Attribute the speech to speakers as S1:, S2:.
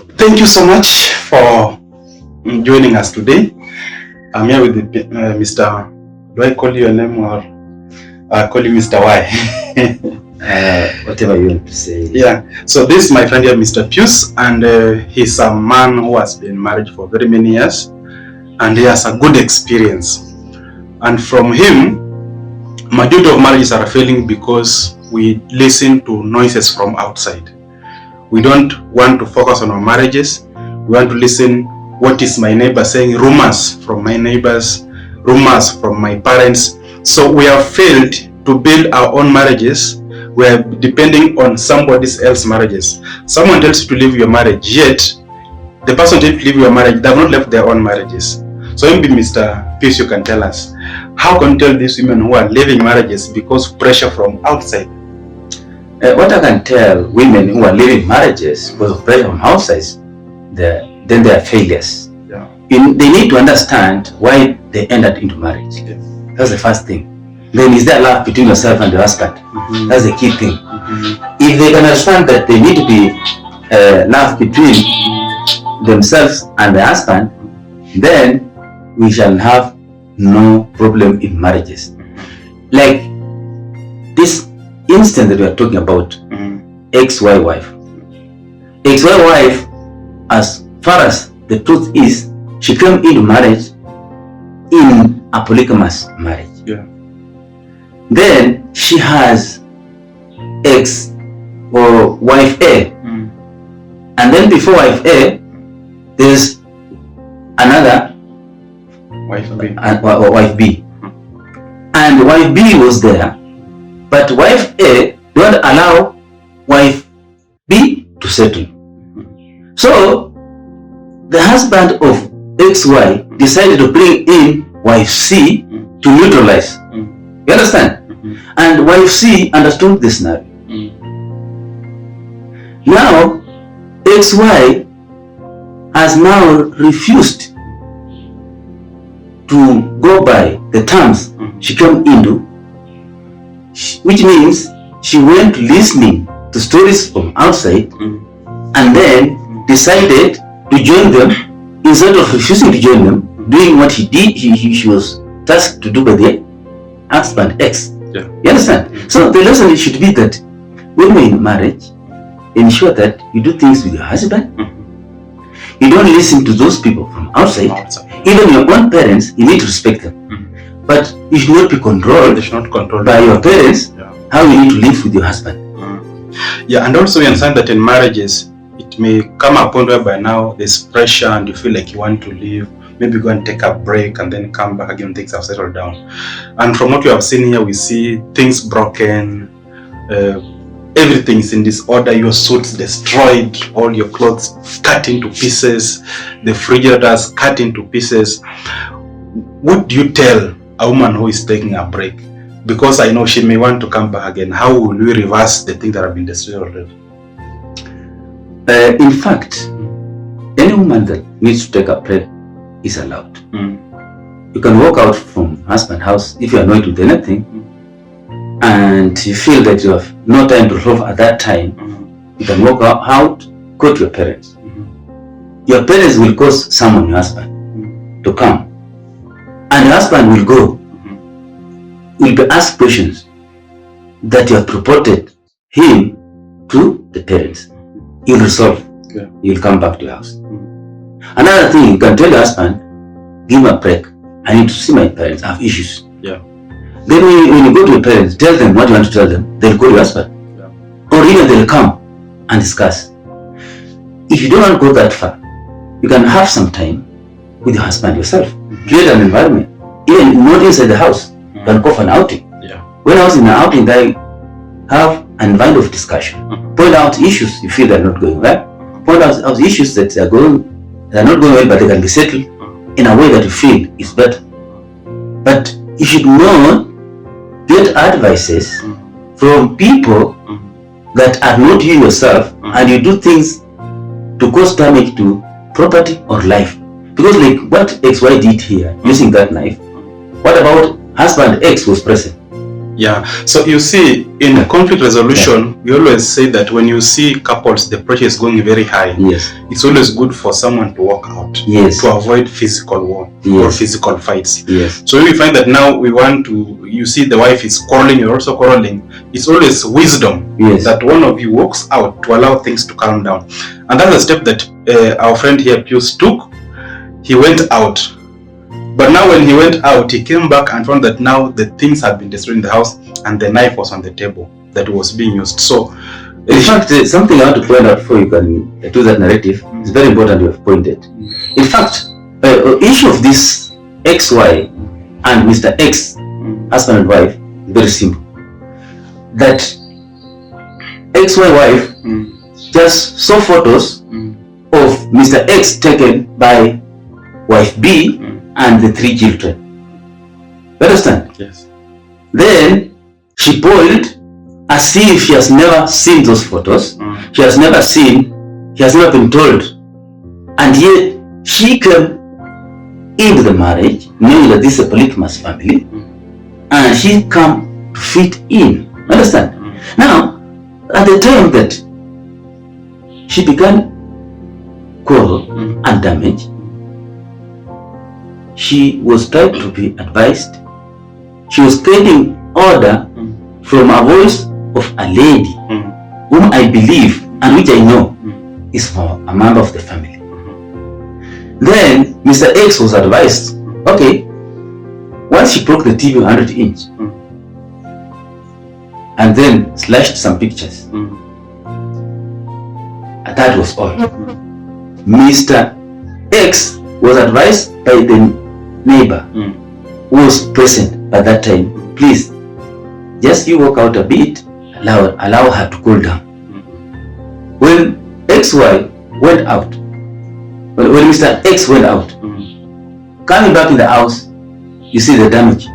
S1: So thank you so much for joining us today. I'm here with Mr. Do I call you your name or call you Mr. Y?
S2: Whatever you want to say.
S1: Yeah. So this is my friend here, Mr. PIUS, and he's a man who has been married for very many years, and he has a good experience. And from him, majority of marriages are failing because we listen to noises from outside. We don't want to focus on our marriages. We want to listen what is my neighbor saying, rumors from my neighbors, rumors from my parents. So we have failed to build our own marriages. We are depending on somebody else's marriages. Someone tells you to leave your marriage, yet the person tells you to leave your marriage, they have not left their own marriages. So maybe Mr. PIUS, you can tell us, how can you tell these women who are leaving marriages because of pressure from outside?
S2: What I can tell women who are leaving marriages because of pressure from outside, then they are failures.
S1: Yeah.
S2: They need to understand why they entered into marriage.
S1: Yes.
S2: That's the first thing. Then is there love between yourself and your husband?
S1: Mm-hmm.
S2: That's the key thing.
S1: Mm-hmm.
S2: If they can understand that they need to be love between themselves and the husband, then we shall have no problem in marriages. Like this instance that we are talking about, ex-wife wife. Ex-wife wife, as far as the truth is, she came into marriage in a polygamous marriage.
S1: Yeah.
S2: Then she has ex or wife A, and then before wife A, there's another
S1: Wife B.
S2: Or wife B, and wife B was there, but wife A don't allow wife B to settle. So the husband of ex-wife decided to bring in wife C to neutralize. You understand? And wife C understood this now. Now ex-wife has now refused to go by the terms she came into, which means she went listening to stories from outside and then decided to join them instead of refusing to join them, doing what he did, she was tasked to do by the husband ex.
S1: Yeah.
S2: You understand? So the lesson should be that when we're in marriage, ensure that you do things with your husband. You don't listen to those people from outside. Even your own parents, you need to respect them. But you should not be controlled by your parents, how you need to live with your husband.
S1: Yeah, and also we understand that in marriages, it may come a point whereby now there's pressure and you feel like you want to leave, maybe go and take a break and then come back again, things have settled down. And from what we have seen here, we see things broken, everything is in disorder, your suits destroyed, all your clothes cut into pieces, the refrigerators cut into pieces. What do you tell a woman who is taking a break? Because I know she may want to come back again. How will we reverse the things that have been destroyed already?
S2: In fact, any woman that needs to take a break is allowed. You can walk out from husband's house if you are annoyed with anything and you feel that you have no time to resolve at that time. You can walk out, go to your parents. Your parents will cause someone, your husband, to come, and your husband will go, will be asked questions that you have reported him to the parents. He'll resolve. He'll come back to your house. Another thing, you can tell your husband, give him a break. I need to see my parents, I have issues. Then when you go to your parents, tell them what you want to tell them, they'll call your husband. Or even they'll come and discuss. If you don't want to go that far, you can have some time with your husband yourself. Create an environment. Even not inside the house, you can go for an outing. When I was in an outing, I have an environment of discussion. Point out issues you feel they're not going well. Point out issues that they're not going well, but they can be settled in a way that you feel is better. But you should not get advices from people that are not you yourself, and you do things to cause damage to property or life. Because like what ex-wife did here, using that knife, what about husband X was present?
S1: Yeah. So you see, in conflict resolution, we always say that when you see couples, the pressure is going very high.
S2: Yes.
S1: It's always good for someone to walk out.
S2: Yes.
S1: To avoid physical war.
S2: Yes.
S1: Or physical fights.
S2: Yes.
S1: So we find that now we want to, you see the wife is quarreling, you're also quarreling. It's always wisdom.
S2: Yes.
S1: That one of you walks out to allow things to calm down. And that's a step that our friend here, PIUS, took. He went out. But now when he went out, he came back and found that now the things had been destroyed in the house and the knife was on the table that was being used. So,
S2: in fact, something I want to point out before you can do that narrative, it's very important you have pointed. In fact, issue of this XY and Mr. X, husband and wife, very simple. That XY wife just saw photos of Mr. X taken by wife B and the 3 children. You understand?
S1: Yes.
S2: Then she boiled as if she has never seen those photos. She has never seen, she has never been told. And yet she came into the marriage knowing that this is a polygamous family, and she come to fit in. Understand? Now, at the time that she began quarrel and damage, she was trying to be advised. She was getting order from a voice of a lady whom I believe and which I know is for a member of the family. Then Mr. X was advised, okay, once she broke the TV 100-inch and then slashed some pictures, and that was all. Mr. X was advised by the neighbor who was present at that time, please, just you walk out a bit, allow her to cool down. When XY went out, when Mr. X went out, coming back in the house, you see the damage.